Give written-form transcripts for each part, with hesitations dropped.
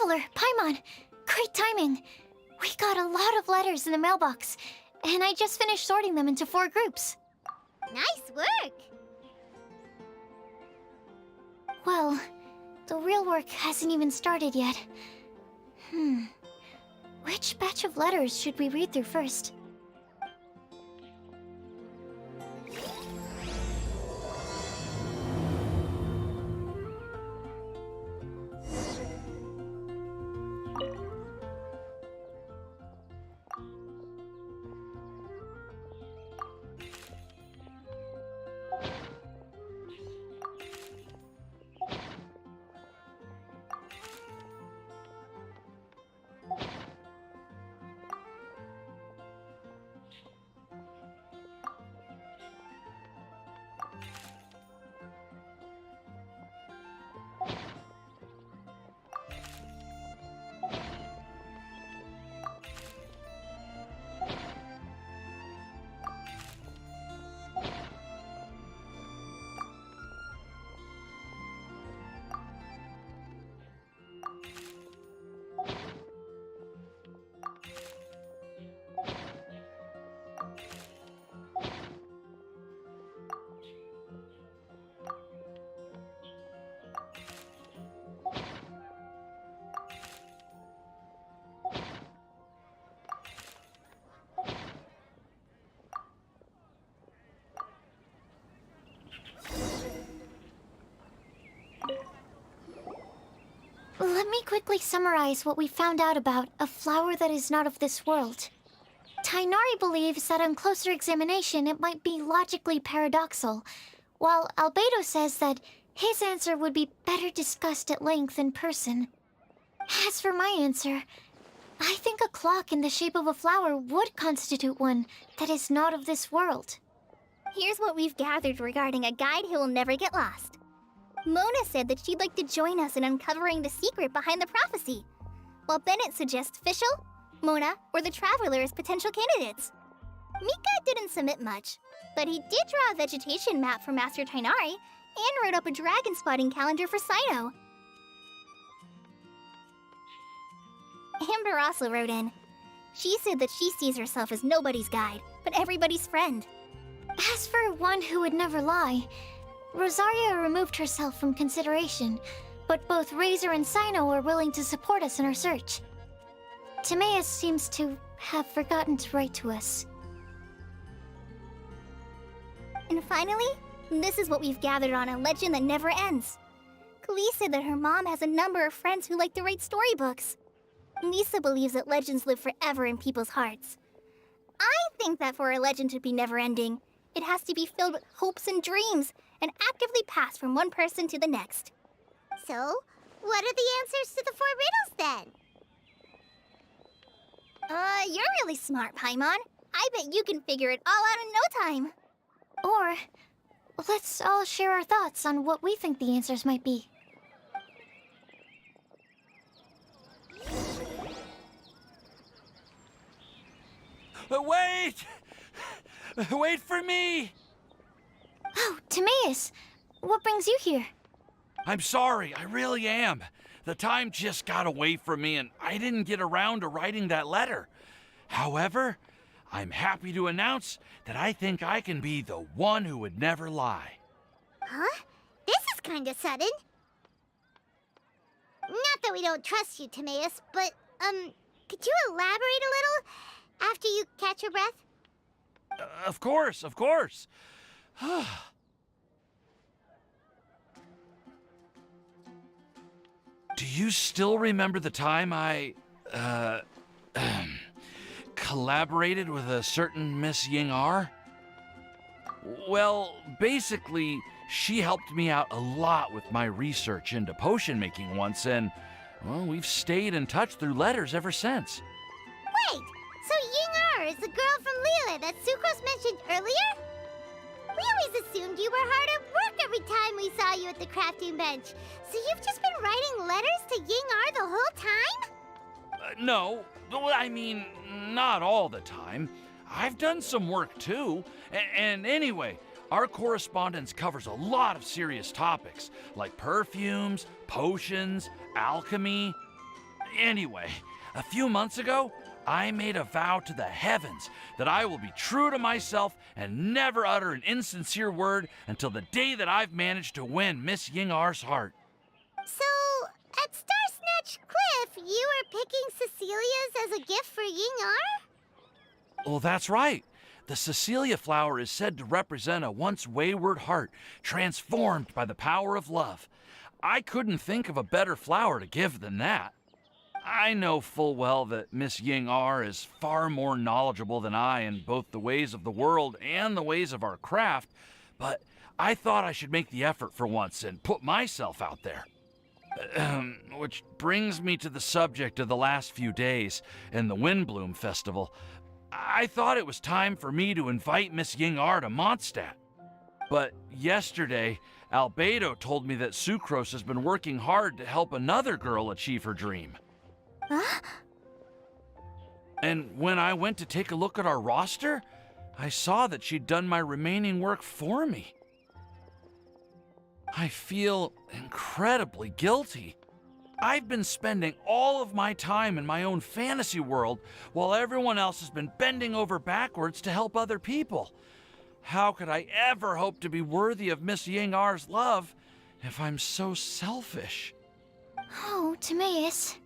Traveler, Paimon, great timing. We got a lot of letters in the mailbox, and I just finished sorting them into 4 groups. Nice work! Well, the real work hasn't even started yet. Which batch of letters should we read through first? Let me quickly summarize what we found out about a flower that is not of this world. Tainari believes that on closer examination it might be logically paradoxal, while Albedo says that his answer would be better discussed at length in person. As for my answer, I think a clock in the shape of a flower would constitute one that is not of this world. Here's what we've gathered regarding a guide who will never get lost. Mona said that she'd like to join us in uncovering the secret behind the prophecy, while Bennett suggests Fischl, Mona, or the Traveler as potential candidates. Mika didn't submit much, but he did draw a vegetation map for Master Tainari and wrote up a dragon spotting calendar for Saito. Amber also wrote in. She said that she sees herself as nobody's guide, but everybody's friend. As for one who would never lie, Rosaria removed herself from consideration, but both Razor and Sino are willing to support us in our search. Timaeus seems to have forgotten to write to us. And finally, this is what we've gathered on a legend that never ends. Klee said that her mom has a number of friends who like to write storybooks. Lisa believes that legends live forever in people's hearts. I think that for a legend to be never-ending, it has to be filled with hopes and dreams, and actively passed from one person to the next. So, what are the answers to the 4 riddles then? You're really smart, Paimon. I bet you can figure it all out in no time. Or, let's all share our thoughts on what we think the answers might be. Wait! Wait for me! Oh, Timaeus! What brings you here? I'm sorry, I really am. The time just got away from me and I didn't get around to writing that letter. However, I'm happy to announce that I think I can be the one who would never lie. Huh? This is kinda sudden. Not that we don't trust you, Timaeus, but, could you elaborate a little after you catch your breath? Of course, of course. Do you still remember the time I, collaborated with a certain Miss Ying-R? Well, basically, she helped me out a lot with my research into potion making once, and, well, we've stayed in touch through letters ever since. Wait, so Ying-R is the girl from Liyue that Sucrose mentioned earlier? We always assumed you were hard at work every time we saw you at the crafting bench. So you've just been writing letters to Ying-R the whole time? No, I mean, not all the time. I've done some work too. And anyway, our correspondence covers a lot of serious topics, like perfumes, potions, alchemy. Anyway, a few months ago, I made a vow to the heavens that I will be true to myself and never utter an insincere word until the day that I've managed to win Miss Yingar's heart. So, at Star Snatch Cliff, you were picking Cecilia's as a gift for Yingar? Well, that's right. The Cecilia flower is said to represent a once wayward heart transformed by the power of love. I couldn't think of a better flower to give than that. I know full well that Miss Yingar is far more knowledgeable than I in both the ways of the world and the ways of our craft, but I thought I should make the effort for once and put myself out there. Which brings me to the subject of the last few days and the Windblume Festival. I thought it was time for me to invite Miss Yingar to Mondstadt. But yesterday, Albedo told me that Sucrose has been working hard to help another girl achieve her dream. Huh? And when I went to take a look at our roster, I saw that she'd done my remaining work for me. I feel incredibly guilty. I've been spending all of my time in my own fantasy world while everyone else has been bending over backwards to help other people. How could I ever hope to be worthy of Miss Yingar's love if I'm so selfish? Oh, Timaeus.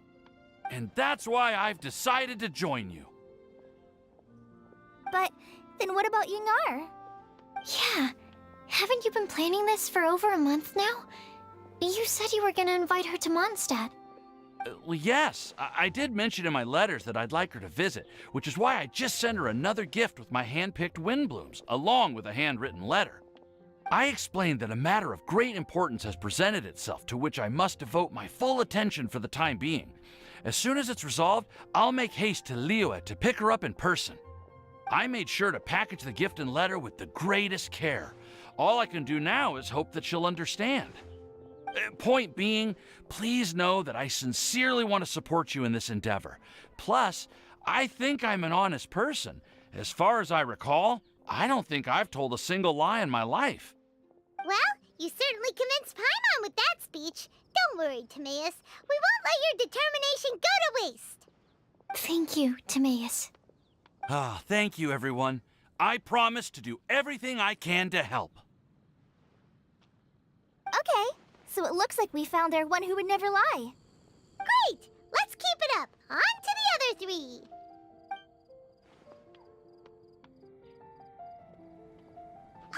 And that's why I've decided to join you. But then what about Yingar? Yeah. Haven't you been planning this for over a month now? You said you were gonna invite her to Mondstadt. Well, yes, I did mention in my letters that I'd like her to visit, which is why I just sent her another gift with my hand-picked Windblooms, along with a handwritten letter. I explained that a matter of great importance has presented itself to which I must devote my full attention for the time being. As soon as it's resolved, I'll make haste to Liyue to pick her up in person. I made sure to package the gift and letter with the greatest care. All I can do now is hope that she'll understand. Point being, please know that I sincerely want to support you in this endeavor. Plus, I think I'm an honest person. As far as I recall, I don't think I've told a single lie in my life. Well, you certainly convinced Paimon with that speech. Don't worry, Timaeus. We won't let your determination go to waste. Thank you, Timaeus. Thank you, everyone. I promise to do everything I can to help. Okay, so it looks like we found our one who would never lie. Great! Let's keep it up. On to the other three.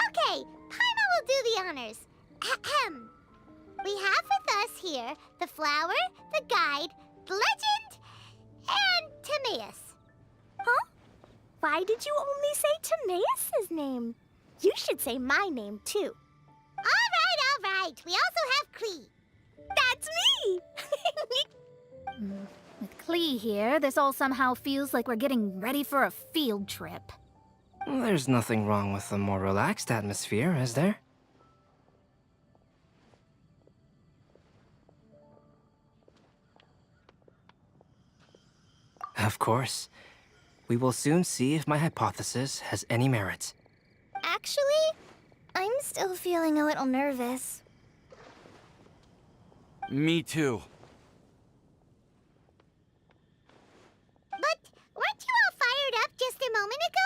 Okay, Paimon will do the honors. Ahem. We have with us here the flower, the guide, the legend, and Timaeus. Huh? Why did you only say Timaeus' name? You should say my name, too. All right. We also have Klee. That's me! With Klee here, this all somehow feels like we're getting ready for a field trip. There's nothing wrong with a more relaxed atmosphere, is there? Of course. We will soon see if my hypothesis has any merit. Actually, I'm still feeling a little nervous. Me too. But weren't you all fired up just a moment ago?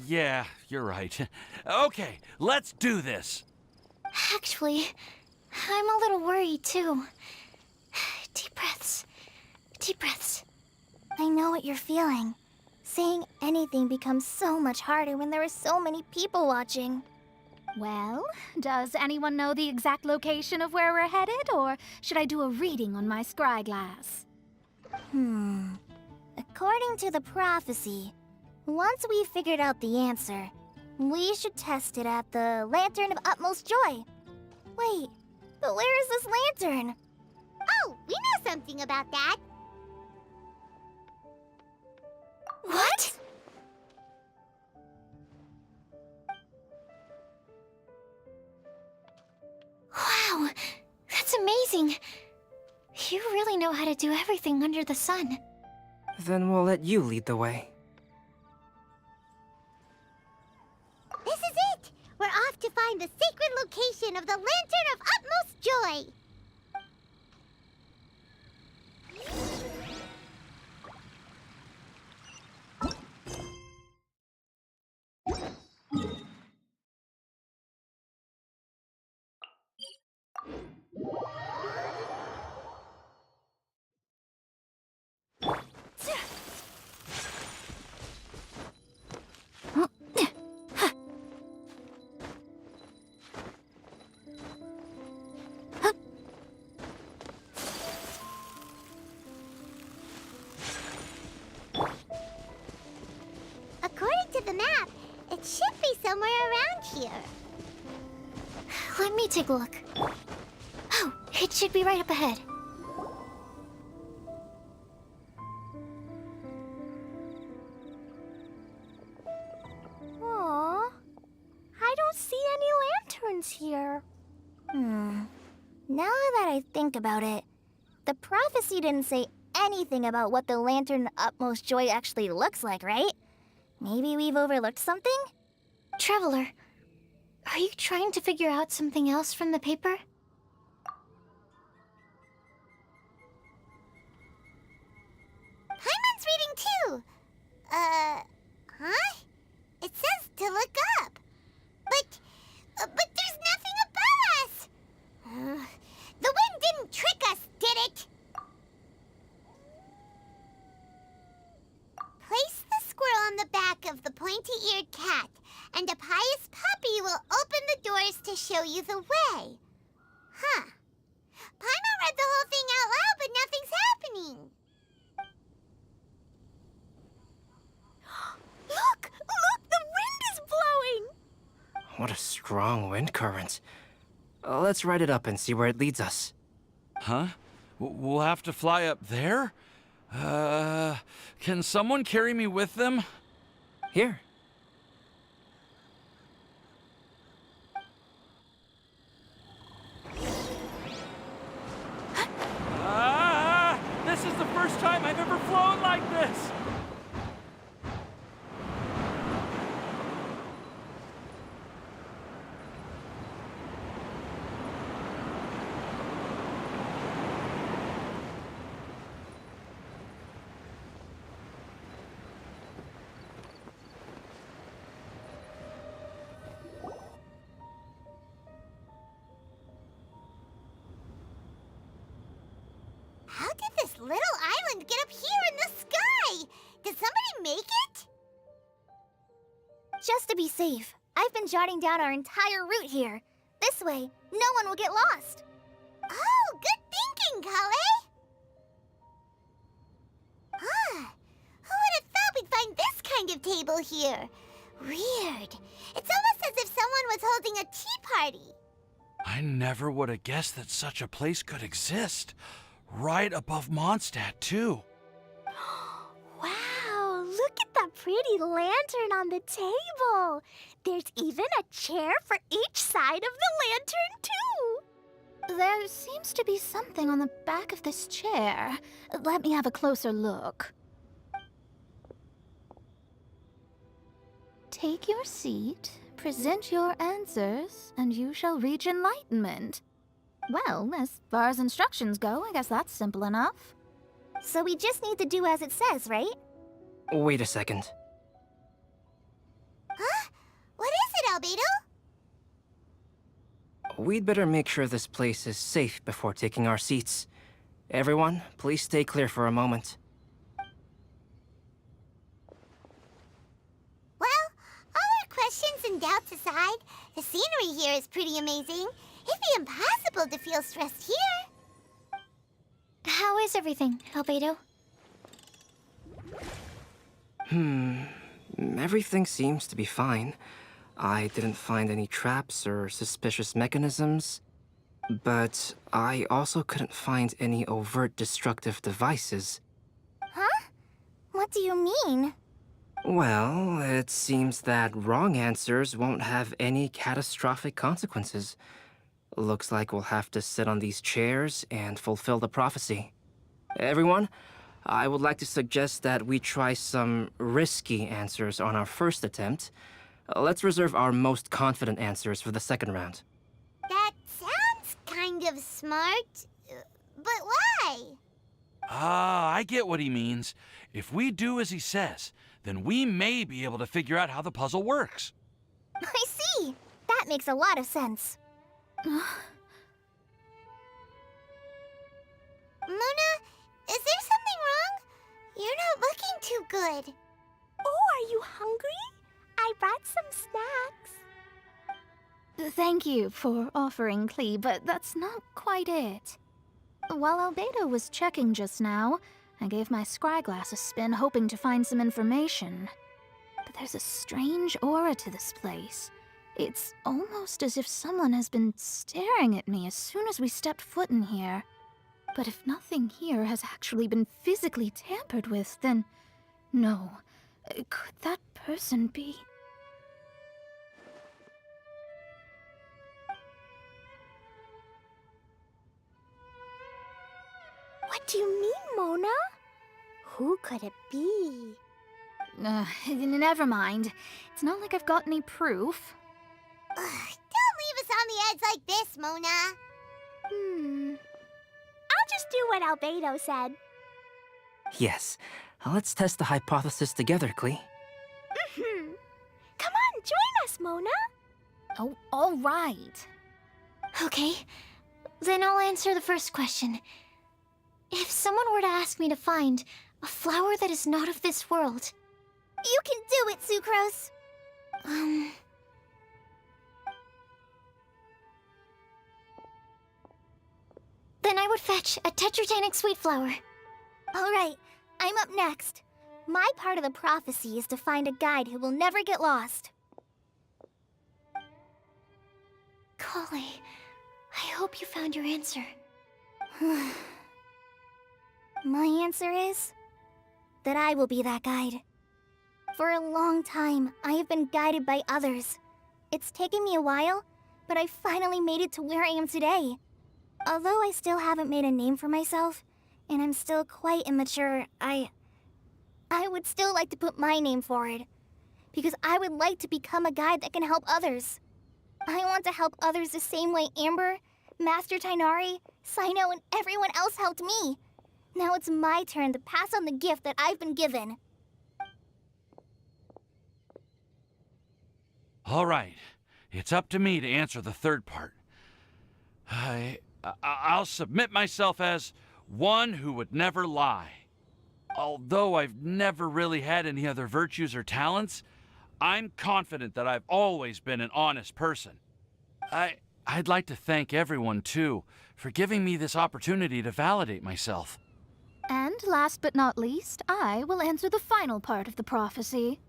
Yeah, you're right. Okay, let's do this. Actually, I'm a little worried too. Deep breaths. Deep breaths. I know what you're feeling. Saying anything becomes so much harder when there are so many people watching. Well, does anyone know the exact location of where we're headed, or should I do a reading on my scry glass? According to the prophecy, once we've figured out the answer, we should test it at the Lantern of Utmost Joy. Wait, but where is this lantern? Oh, we know something about that. What? Wow, that's amazing. You really know how to do everything under the sun. Then we'll let you lead the way. This is it! We're off to find the sacred location of the Lantern of Utmost Joy! map. It should be somewhere around here. Let me take a look. Oh, it should be right up ahead. Aww. I don't see any lanterns here. Now that I think about it, the prophecy didn't say anything about what the lantern Utmost Joy actually looks like, right? Maybe we've overlooked something? Traveler, are you trying to figure out something else from the paper? Paimon's reading too. Huh? It says to look up. But there's nothing above us. The wind didn't trick us, did it? Place the squirrel on the back of the pointy-eared cat, and a pious puppy will open the doors to show you the way. Huh. Paimon read the whole thing out loud, but nothing's happening. Look! Look! The wind is blowing! What a strong wind current. Let's ride it up and see where it leads us. Huh? We'll have to fly up there? Can someone carry me with them? Here. This is the first time I've ever flown like this! How did this little island get up here in the sky? Did somebody make it? Just to be safe, I've been jotting down our entire route here. This way, no one will get lost. Oh, good thinking, Kale. Ah, who would have thought we'd find this kind of table here? Weird. It's almost as if someone was holding a tea party. I never would have guessed that such a place could exist. Right above Mondstadt, too. Wow, look at that pretty lantern on the table. There's even a chair for each side of the lantern, too. There seems to be something on the back of this chair. Let me have a closer look. Take your seat, present your answers, and you shall reach enlightenment. Well, as far as instructions go, I guess that's simple enough. So we just need to do as it says, right? Wait a second. Huh? What is it, Albedo? We'd better make sure this place is safe before taking our seats. Everyone, please stay clear for a moment. Well, all our questions and doubts aside, the scenery here is pretty amazing. It'd be impossible to feel stressed here. How is everything, Albedo? Everything seems to be fine. I didn't find any traps or suspicious mechanisms, but I also couldn't find any overt destructive devices. Huh? What do you mean? Well, it seems that wrong answers won't have any catastrophic consequences. Looks like we'll have to sit on these chairs and fulfill the prophecy. Everyone, I would like to suggest that we try some risky answers on our first attempt. Let's reserve our most confident answers for the second round. That sounds kind of smart, but why? I get what he means. If we do as he says, then we may be able to figure out how the puzzle works. I see. That makes a lot of sense. Mona, is there something wrong? You're not looking too good. Oh, are you hungry? I brought some snacks. Thank you for offering, Klee, but that's not quite it. While Albedo was checking just now, I gave my scryglass a spin hoping to find some information. But There's a strange aura to this place. It's almost as if someone has been staring at me as soon as we stepped foot in here. But if nothing here has actually been physically tampered with, then no. Could that person be? What do you mean, Mona? Who could it be? Never mind. It's not like I've got any proof. Ugh, don't leave us on the edge like this, Mona. I'll just do what Albedo said. Yes. Let's test the hypothesis together, Klee. Come on, join us, Mona. Oh, all right. Okay, then I'll answer the first question. If someone were to ask me to find a flower that is not of this world, You can do it, Sucrose. Then I would fetch a tetragenic sweet flower. All right, I'm up next. My part of the prophecy is to find a guide who will never get lost. Kali, I hope you found your answer. My answer is that I will be that guide. For a long time, I have been guided by others. It's taken me a while, but I finally made it to where I am today. Although I still haven't made a name for myself, and I'm still quite immature, I would still like to put my name forward. Because I would like to become a guide that can help others. I want to help others the same way Amber, Master Tainari, Sino, and everyone else helped me. Now it's my turn to pass on the gift that I've been given. All right, it's up to me to answer the third part. I'll submit myself as one who would never lie. Although I've never really had any other virtues or talents, I'm confident that I've always been an honest person. I'd like to thank everyone, too, for giving me this opportunity to validate myself. And last but not least, I will answer the final part of the prophecy.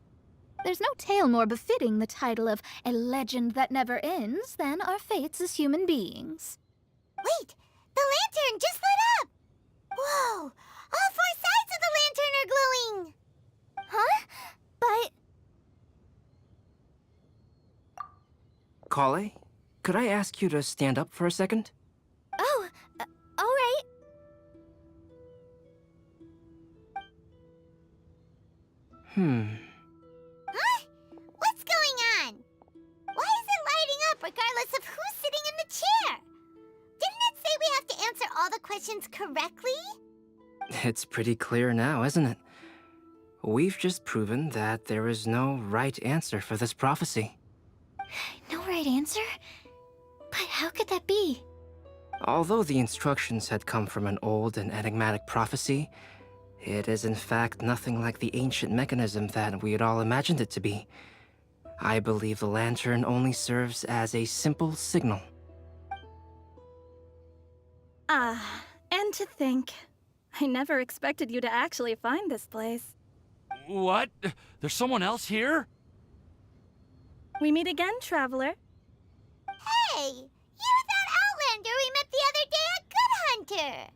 There's no tale more befitting the title of a legend that never ends than our fates as human beings. Wait, the lantern just lit up! Whoa, all four sides of the lantern are glowing! Huh? But Kale, could I ask you to stand up for a second? oh, all right. Huh? What's going on? Why is it lighting up regardless of who's sitting in the chair? Didn't it say we have to answer all the questions correctly? It's pretty clear now, isn't it? We've just proven that there is no right answer for this prophecy. No right answer? But how could that be? Although the instructions had come from an old and enigmatic prophecy, it is in fact nothing like the ancient mechanism that we had all imagined it to be. I believe the lantern only serves as a simple signal. And to think, I never expected you to actually find this place. What? There's someone else here? We meet again, traveler. Hey, you're that Outlander we met the other day at Good Hunter!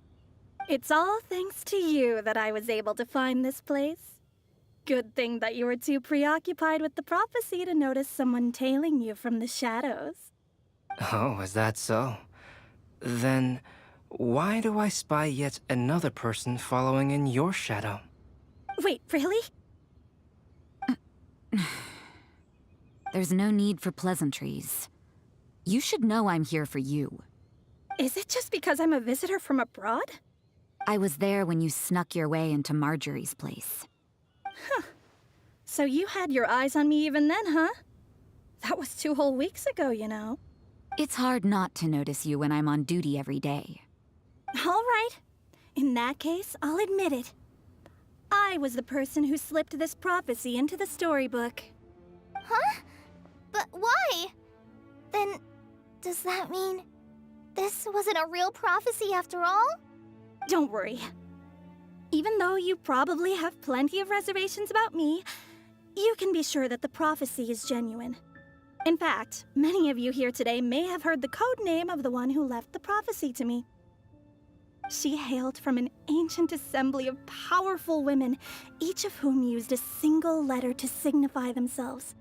It's all thanks to you that I was able to find this place. Good thing that you were too preoccupied with the prophecy to notice someone tailing you from the shadows. Oh, is that so? Then, why do I spy yet another person following in your shadow? Wait, really? There's no need for pleasantries. You should know I'm here for you. Is it just because I'm a visitor from abroad? I was there when you snuck your way into Marjorie's place. So you had your eyes on me even then, huh? That was 2 whole weeks ago, you know. It's hard not to notice you when I'm on duty every day. All right. In that case, I'll admit it. I was the person who slipped this prophecy into the storybook. Huh? But why? Then, does that mean this wasn't a real prophecy after all? Don't worry. Even though you probably have plenty of reservations about me, you can be sure that the prophecy is genuine. In fact, many of you here today may have heard the code name of the one who left the prophecy to me. She hailed from an ancient assembly of powerful women, each of whom used a single letter to signify themselves.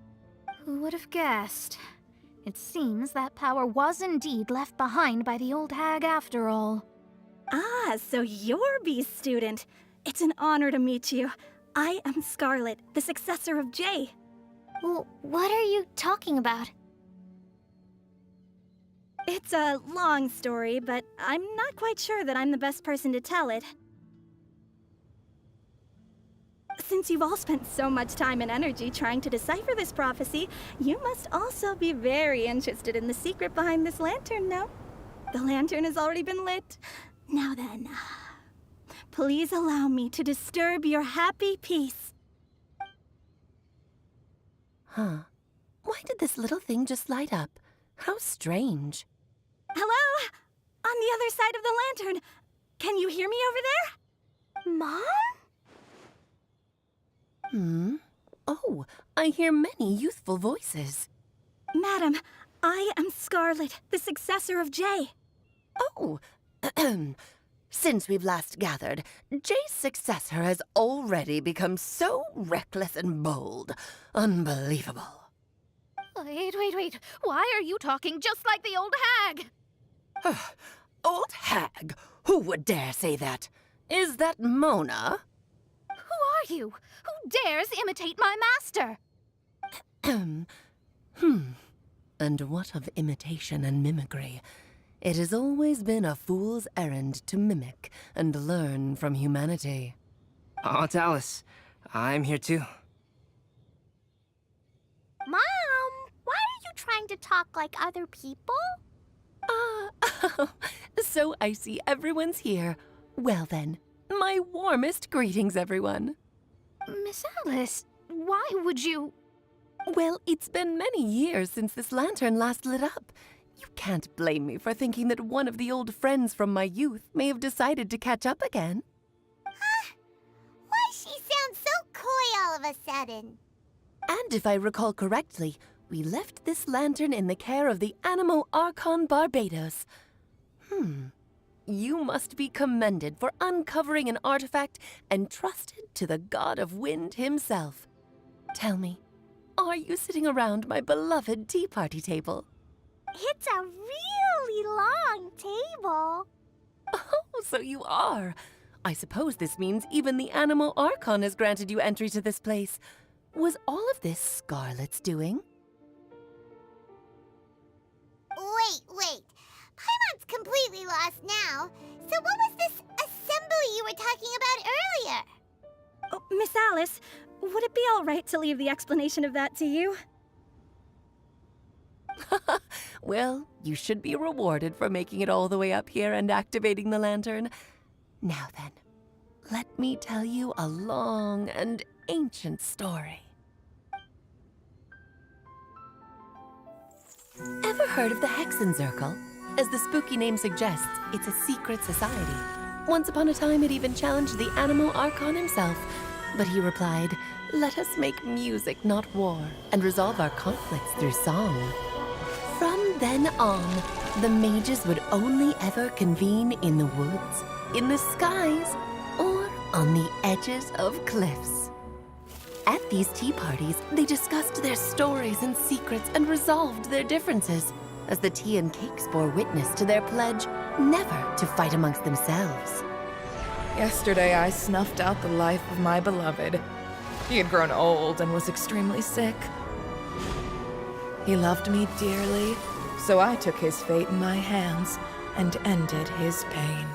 Who would have guessed? It seems that power was indeed left behind by the old hag after all. Ah, so you're B's student. It's an honor to meet you. I am Scarlet, the successor of Jay. Well, what are you talking about? It's a long story, but I'm not quite sure that I'm the best person to tell it. Since you've all spent so much time and energy trying to decipher this prophecy, you must also be very interested in the secret behind this lantern, no? The lantern has already been lit. Now then, please allow me to disturb your happy peace. Huh. Why did this little thing just light up? How strange. Hello? On the other side of the lantern. Can you hear me over there? Mom? Oh, I hear many youthful voices. Madam, I am Scarlet, the successor of Jay. Oh, since we've last gathered, Jay's successor has already become so reckless and bold. Unbelievable. Wait. Why are you talking just like the old hag? Old hag? Who would dare say that? Is that Mona? Who are you? Who dares imitate my master? And what of imitation and mimicry? It has always been a fool's errand to mimic and learn from humanity. Aunt Alice, I'm here too. Mom, why are you trying to talk like other people? So I see everyone's here. Well then, my warmest greetings, everyone. Miss Alice, why would you... Well, it's been many years since this lantern last lit up. You can't blame me for thinking that one of the old friends from my youth may have decided to catch up again. Why she sounds so coy all of a sudden? And if I recall correctly, we left this lantern in the care of the Animo Archon Barbados. You must be commended for uncovering an artifact entrusted to the god of wind himself. Tell me, are you sitting around my beloved tea party table? It's a really long table. Oh, so you are. I suppose this means even the Animo Archon has granted you entry to this place. Was all of this Scarlet's doing? Wait. Paimon's completely lost now. So what was this assembly you were talking about earlier? Oh, Miss Alice, would it be all right to leave the explanation of that to you? Well, you should be rewarded for making it all the way up here and activating the lantern. Now then, let me tell you a long and ancient story. Ever heard of the Hexenzirkel? As the spooky name suggests, it's a secret society. Once upon a time, it even challenged the Animo Archon himself. But he replied, "Let us make music, not war, and resolve our conflicts through song." From then on, the mages would only ever convene in the woods, in the skies, or on the edges of cliffs. At these tea parties, they discussed their stories and secrets and resolved their differences, as the tea and cakes bore witness to their pledge never to fight amongst themselves. Yesterday, I snuffed out the life of my beloved. He had grown old and was extremely sick. He loved me dearly, so I took his fate in my hands and ended his pain.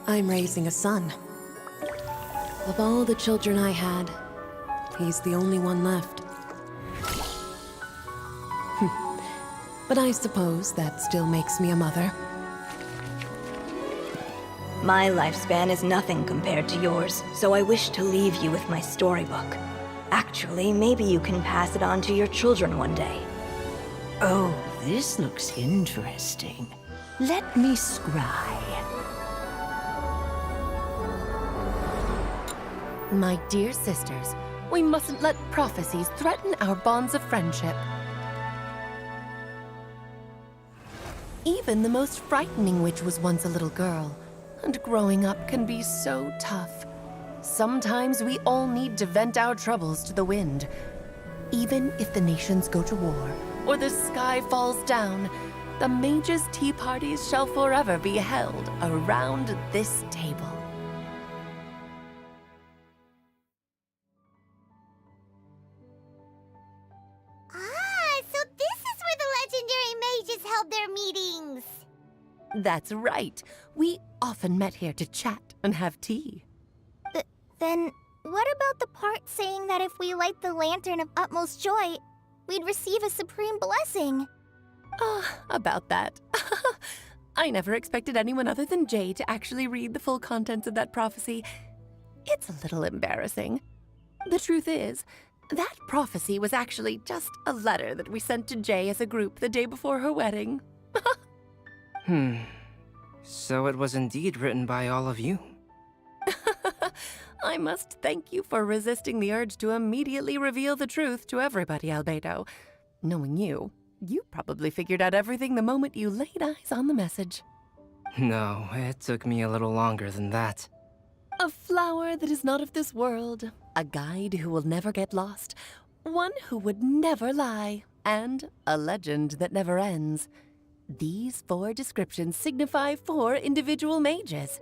I'm raising a son. Of all the children I had, he's the only one left. But I suppose that still makes me a mother. My lifespan is nothing compared to yours, so I wish to leave you with my storybook. Actually, maybe you can pass it on to your children one day. Oh, this looks interesting. Let me scry. My dear sisters, We mustn't let prophecies threaten our bonds of friendship. Even the most frightening witch was once a little girl, and growing up can be so tough. Sometimes we all need to vent our troubles to the wind. Even if the nations go to war, or the sky falls down, the mages' tea parties shall forever be held around this table. Ah, so this is where the legendary mages held their meetings. That's right. We often met here to chat and have tea. Then, what about the part saying that if we light the lantern of utmost joy, we'd receive a supreme blessing? About that. I never expected anyone other than Jay to actually read the full contents of that prophecy. It's a little embarrassing. The truth is, that prophecy was actually just a letter that we sent to Jay as a group the day before her wedding. So it was indeed written by all of you. I must thank you for resisting the urge to immediately reveal the truth to everybody, Albedo. Knowing you, you probably figured out everything the moment you laid eyes on the message. No, it took me a little longer than that. A flower that is not of this world, a guide who will never get lost, one who would never lie, and a legend that never ends. These 4 descriptions signify 4 individual mages.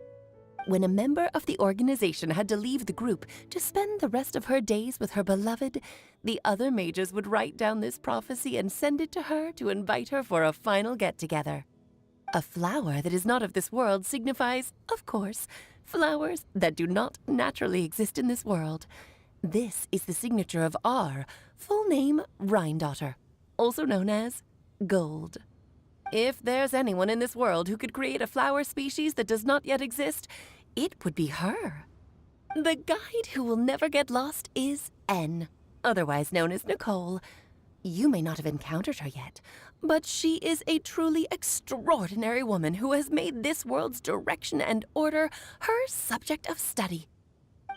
When a member of the organization had to leave the group to spend the rest of her days with her beloved, the other mages would write down this prophecy and send it to her to invite her for a final get-together. A flower that is not of this world signifies, of course, flowers that do not naturally exist in this world. This is the signature of our full name, Rhindaughter, also known as Gold. If there's anyone in this world who could create a flower species that does not yet exist, it would be her. The guide who will never get lost is N, otherwise known as Nicole. You may not have encountered her yet, but she is a truly extraordinary woman who has made this world's direction and order her subject of study.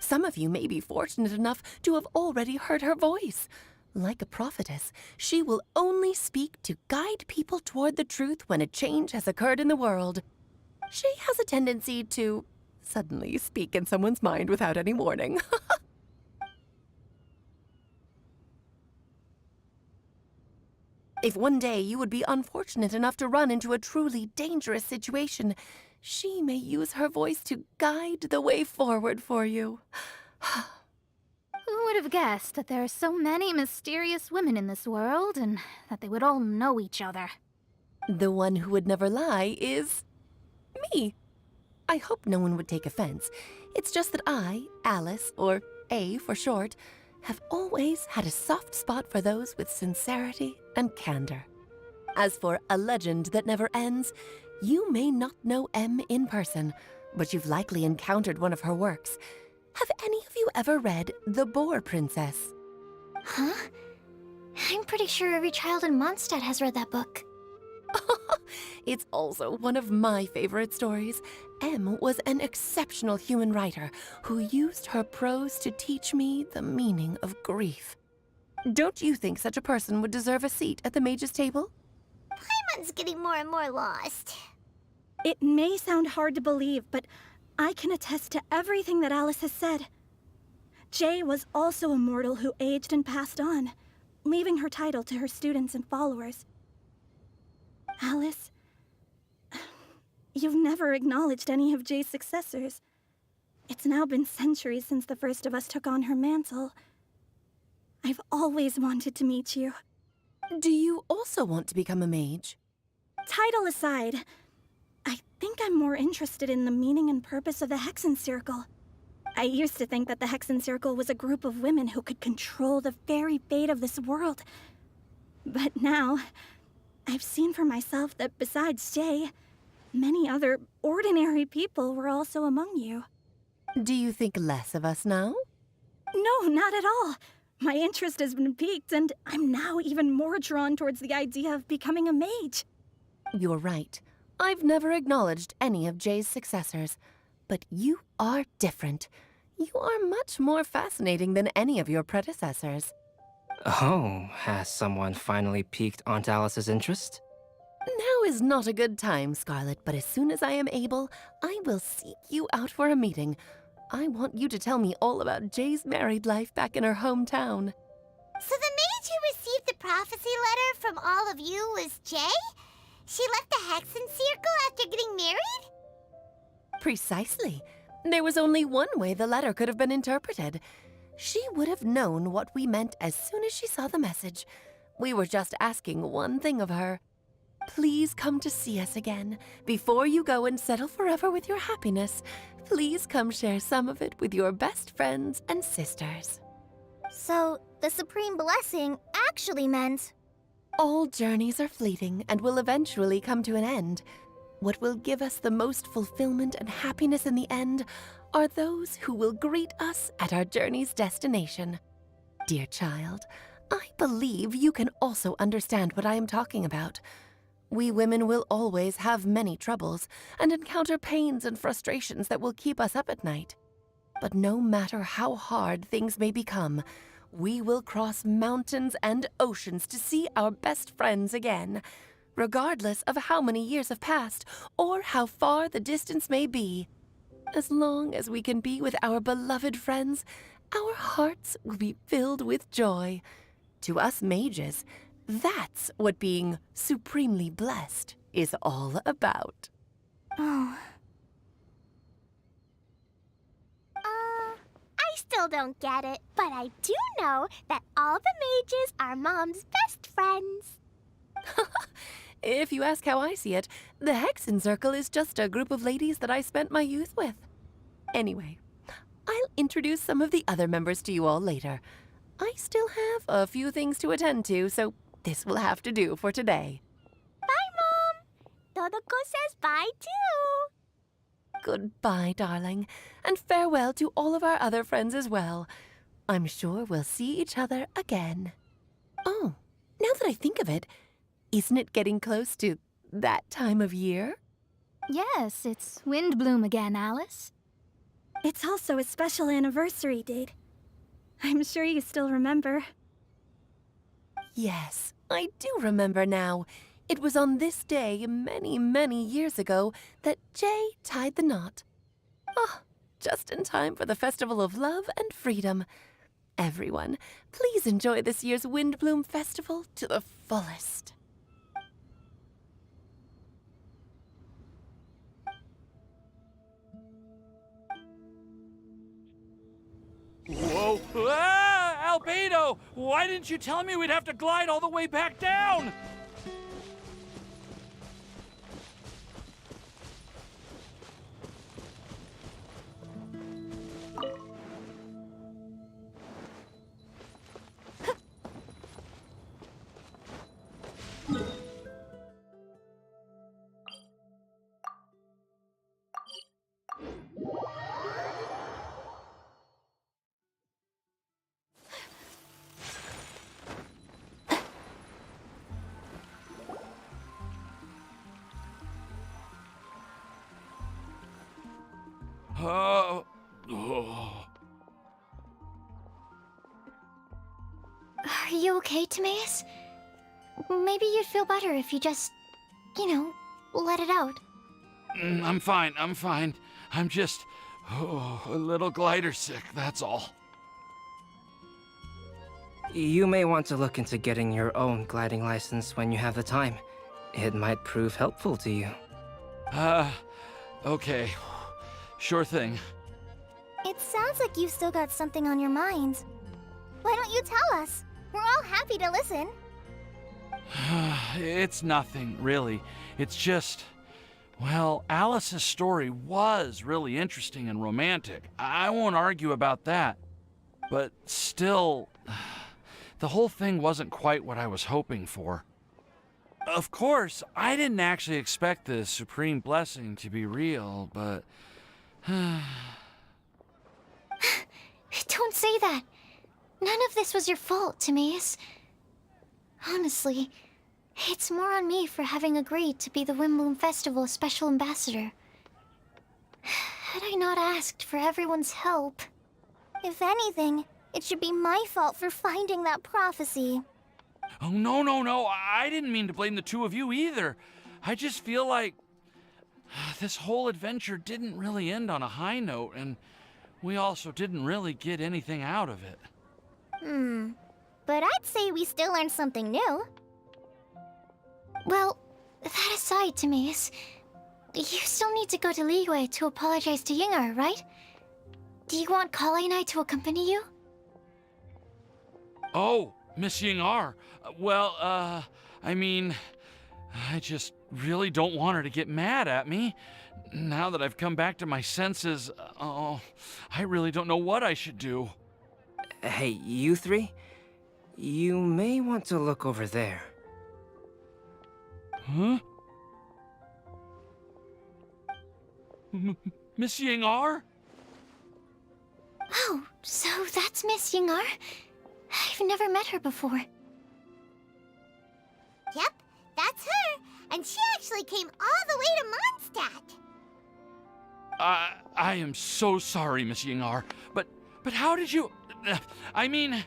Some of you may be fortunate enough to have already heard her voice. Like a prophetess, she will only speak to guide people toward the truth when a change has occurred in the world. She has a tendency to suddenly speak in someone's mind without any warning. If one day you would be unfortunate enough to run into a truly dangerous situation, she may use her voice to guide the way forward for you. Who would have guessed that there are so many mysterious women in this world, and that they would all know each other? The one who would never lie is me. I hope no one would take offense. It's just that I, Alice, or A for short, have always had a soft spot for those with sincerity and candor. As for a legend that never ends, you may not know M in person, but you've likely encountered one of her works. Have any of you ever read The Boar Princess? Huh? I'm pretty sure every child in Mondstadt has read that book. It's also one of my favorite stories. M was an exceptional human writer who used her prose to teach me the meaning of grief. Don't you think such a person would deserve a seat at the mage's table? Paimon's getting more and more lost. It may sound hard to believe, but I can attest to everything that Alice has said. Jay was also a mortal who aged and passed on, leaving her title to her students and followers. Alice, you've never acknowledged any of Jay's successors. It's now been centuries since the first of us took on her mantle. I've always wanted to meet you. Do you also want to become a mage? Title aside, I think I'm more interested in the meaning and purpose of the Hexen Circle. I used to think that the Hexen Circle was a group of women who could control the very fate of this world. But now, I've seen for myself that besides Jay, many other ordinary people were also among you. Do you think less of us now? No, not at all. My interest has been piqued, and I'm now even more drawn towards the idea of becoming a mage. You're right. I've never acknowledged any of Jay's successors. But you are different. You are much more fascinating than any of your predecessors. Oh, has someone finally piqued Aunt Alice's interest? Now is not a good time, Scarlet, but as soon as I am able, I will seek you out for a meeting. I want you to tell me all about Jay's married life back in her hometown. So the maid who received the prophecy letter from all of you was Jay? She left the Hexen Circle after getting married? Precisely. There was only one way the letter could have been interpreted. She would have known what we meant as soon as she saw the message. We were just asking one thing of her. Please come to see us again. Before you go and settle forever with your happiness, please come share some of it with your best friends and sisters. So, the Supreme Blessing actually meant... All journeys are fleeting and will eventually come to an end. What will give us the most fulfillment and happiness in the end are those who will greet us at our journey's destination. Dear child, I believe you can also understand what I am talking about. We women will always have many troubles and encounter pains and frustrations that will keep us up at night. But no matter how hard things may become, we will cross mountains and oceans to see our best friends again, regardless of how many years have passed or how far the distance may be. As long as we can be with our beloved friends, our hearts will be filled with joy. To us mages, that's what being supremely blessed is all about. Oh. I still don't get it, but I do know that all the mages are Mom's best friends. If you ask how I see it, the Hexen Circle is just a group of ladies that I spent my youth with. Anyway, I'll introduce some of the other members to you all later. I still have a few things to attend to, so this will have to do for today. Bye, Mom. Todoko says bye, too. Goodbye, darling, and farewell to all of our other friends as well. I'm sure we'll see each other again. Oh, now that I think of it, isn't it getting close to that time of year? Yes, it's Windblume again, Alice. It's also a special anniversary date. I'm sure you still remember. Yes, I do remember now. It was on this day many, many years ago that Jay tied the knot. Ah, just in time for the Festival of Love and Freedom. Everyone, please enjoy this year's Windblume Festival to the fullest. Whoa! Ah! Albedo! Why didn't you tell me we'd have to glide all the way back down? Oh. Are you okay, Timaeus? Maybe you'd feel better if you just, let it out. I'm fine, I'm just a little glider sick, that's all. You may want to look into getting your own gliding license when you have the time. It might prove helpful to you. Okay. Sure thing. It sounds like you've still got something on your mind. Why don't you tell us? We're all happy to listen. It's nothing, really. It's just... Well, Alice's story was really interesting and romantic. I won't argue about that. But still, the whole thing wasn't quite what I was hoping for. Of course, I didn't actually expect the Supreme Blessing to be real, but... Don't say that. None of this was your fault, Timaeus. Honestly, it's more on me for having agreed to be the Windblume Festival's special ambassador. Had I not asked for everyone's help... If anything, it should be my fault for finding that prophecy. Oh, no. I didn't mean to blame the two of you either. I just feel like this whole adventure didn't really end on a high note, and we also didn't really get anything out of it. But I'd say we still learned something new. Well, that aside, Timaeus, you still need to go to Liyue to apologize to Yingar, right? Do you want Kale and I to accompany you? Oh, Miss Yingar. Well, I mean, I just really don't want her to get mad at me. Now that I've come back to my senses, I really don't know what I should do. Hey, you three? You may want to look over there. Huh? Miss Yingar? Oh, so that's Miss Yingar? I've never met her before. Yep, that's her. And she actually came all the way to Mondstadt. I am so sorry, Miss Yingar, but how did you... I mean...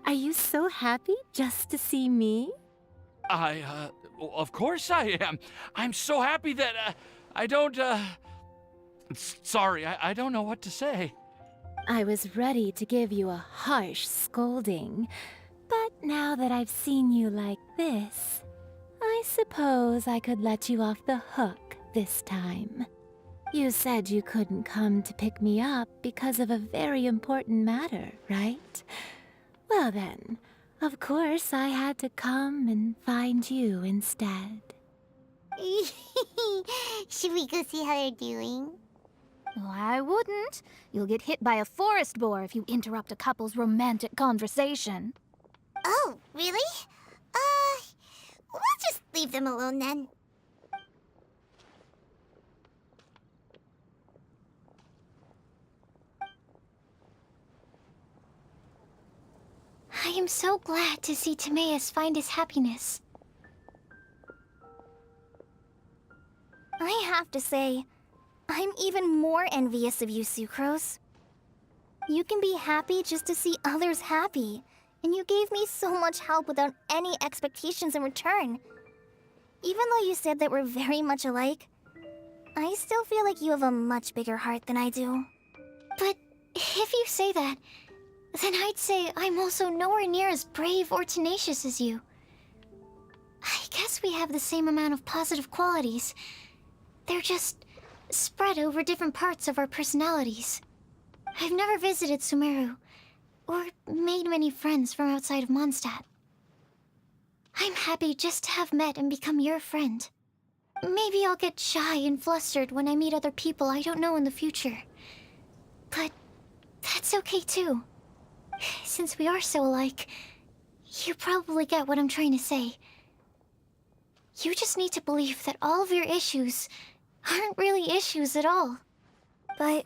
Are you so happy just to see me? Of course I am. I'm so happy that, I don't, sorry, I don't know what to say. I was ready to give you a harsh scolding, but now that I've seen you like this, I suppose I could let you off the hook this time. You said you couldn't come to pick me up because of a very important matter, right? Well then, of course I had to come and find you instead. Should we go see how they're doing? Oh, I wouldn't. You'll get hit by a forest boar if you interrupt a couple's romantic conversation. Oh, really? We'll just leave them alone then. I am so glad to see Timaeus find his happiness. I have to say, I'm even more envious of you, Sucrose. You can be happy just to see others happy, and you gave me so much help without any expectations in return. Even though you said that we're very much alike, I still feel like you have a much bigger heart than I do. But if you say that, then I'd say I'm also nowhere near as brave or tenacious as you. I guess we have the same amount of positive qualities. They're just spread over different parts of our personalities. I've never visited Sumeru, or made many friends from outside of Mondstadt. I'm happy just to have met and become your friend. Maybe I'll get shy and flustered when I meet other people I don't know in the future. But that's okay too. Since we are so alike, you probably get what I'm trying to say. You just need to believe that all of your issues aren't really issues at all. But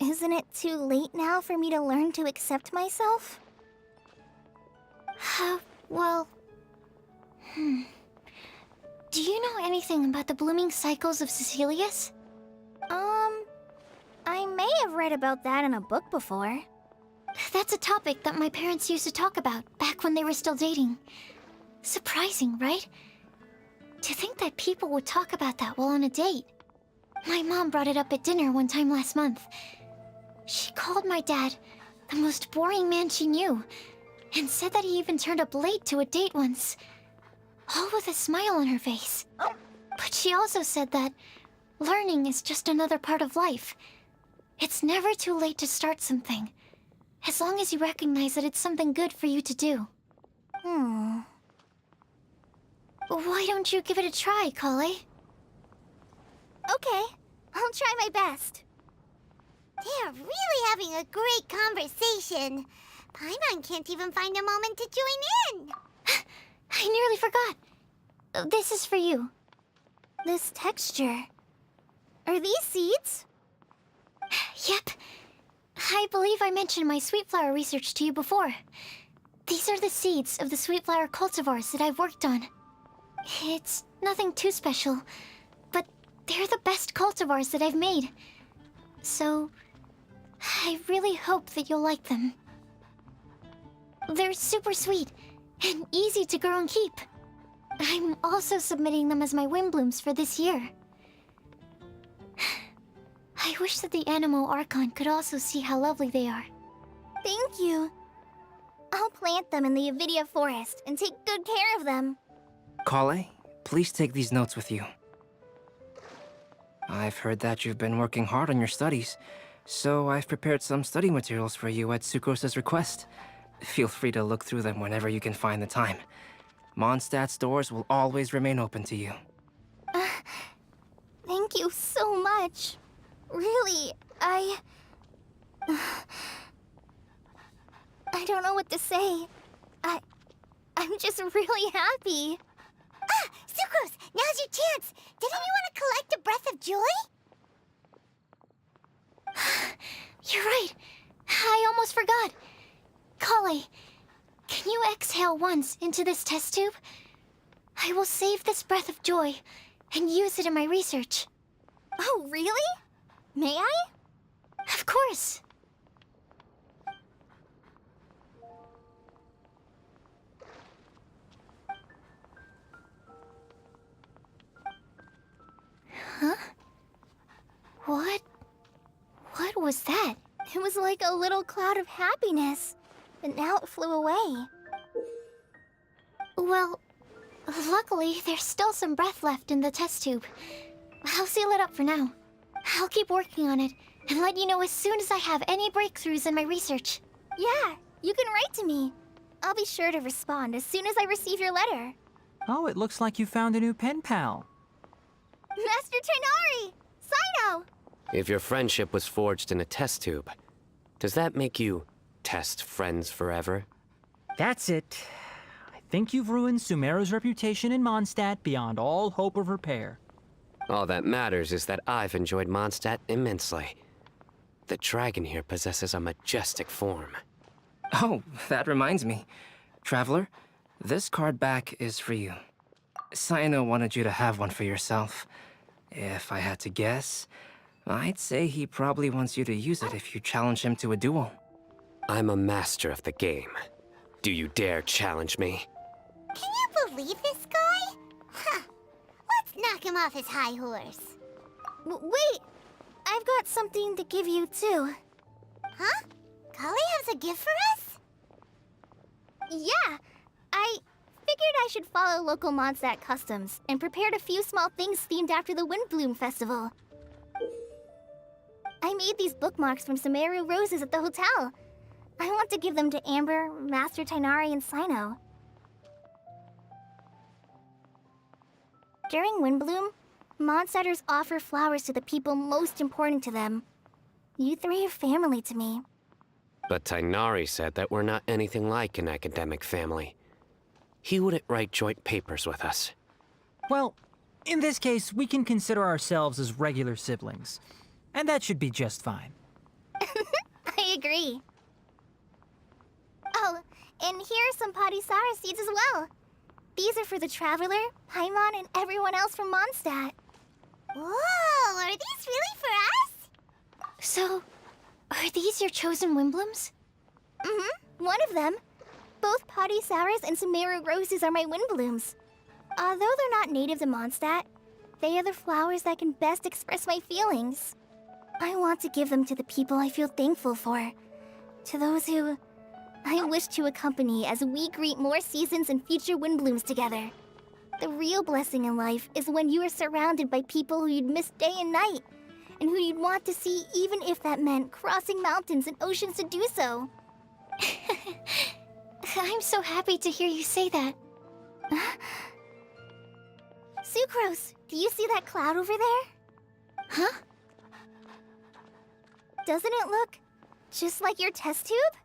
isn't it too late now for me to learn to accept myself? Well... Do you know anything about the blooming cycles of Cecilius? I may have read about that in a book before. That's a topic that my parents used to talk about back when they were still dating. Surprising, right? To think that people would talk about that while on a date. My mom brought it up at dinner one time last month. She called my dad the most boring man she knew, and said that he even turned up late to a date once. All with a smile on her face. But she also said that learning is just another part of life. It's never too late to start something, as long as you recognize that it's something good for you to do. Why don't you give it a try, Kale? Okay, I'll try my best. They're really having a great conversation. Paimon can't even find a moment to join in. I nearly forgot. This is for you. This texture. Are these seeds? Yep. I believe I mentioned my sweet flower research to you before. These are the seeds of the sweet flower cultivars that I've worked on. It's nothing too special, but they're the best cultivars that I've made. So, I really hope that you'll like them. They're super sweet and easy to grow and keep. I'm also submitting them as my Windblooms for this year. I wish that the Animo Archon could also see how lovely they are. Thank you. I'll plant them in the Avidia forest and take good care of them. Kale, please take these notes with you. I've heard that you've been working hard on your studies, so I've prepared some study materials for you at Sucrose's request. Feel free to look through them whenever you can find the time. Mondstadt's doors will always remain open to you. Thank you so much. Really, I don't know what to say. I'm just really happy. Ah! Sucrose! Now's your chance! Didn't you want to collect a breath of joy? You're right. I almost forgot. Kale, can you exhale once into this test tube? I will save this breath of joy and use it in my research. Oh, really? May I? Of course. Huh? What was that? It was like a little cloud of happiness, but now it flew away. Well, luckily, there's still some breath left in the test tube. I'll seal it up for now. I'll keep working on it and let you know as soon as I have any breakthroughs in my research. Yeah, you can write to me. I'll be sure to respond as soon as I receive your letter. Oh, it looks like you found a new pen pal. Master Tainari! Sino! If your friendship was forged in a test tube, does that make you test friends forever? That's it. I think you've ruined Sumeru's reputation in Mondstadt beyond all hope of repair. All that matters is that I've enjoyed Mondstadt immensely. The dragon here possesses a majestic form. Oh, that reminds me. Traveler, this card back is for you. Sino wanted you to have one for yourself. If I had to guess, I'd say he probably wants you to use it if you challenge him to a duel. I'm a master of the game. Do you dare challenge me? Can you believe this guy? Huh. Let's knock him off his high horse. Wait! I've got something to give you, too. Huh? Kale has a gift for us? Yeah! I figured I should follow local Mondstadt customs and prepared a few small things themed after the Windblume festival. I made these bookmarks from Sumeru roses at the hotel. I want to give them to Amber, Master Tainari, and Sino. During Windblume, Mondstadters offer flowers to the people most important to them. You three are family to me. But Tainari said that we're not anything like an academic family. He wouldn't write joint papers with us. Well, in this case, we can consider ourselves as regular siblings. And that should be just fine. I agree. Oh, and here are some Padisara seeds as well. These are for the Traveler, Paimon, and everyone else from Mondstadt. Whoa, are these really for us? So, are these your chosen Windblooms? Mm-hmm, one of them. Both Padisaras and Sumeru roses are my Windblooms. Although they're not native to Mondstadt, they are the flowers that can best express my feelings. I want to give them to the people I feel thankful for. To those who I wish to accompany as we greet more seasons and future Windblooms together. The real blessing in life is when you are surrounded by people who you'd miss day and night, and who you'd want to see even if that meant crossing mountains and oceans to do so. I'm so happy to hear you say that. Sucrose, do you see that cloud over there? Huh? Doesn't it look just like your test tube?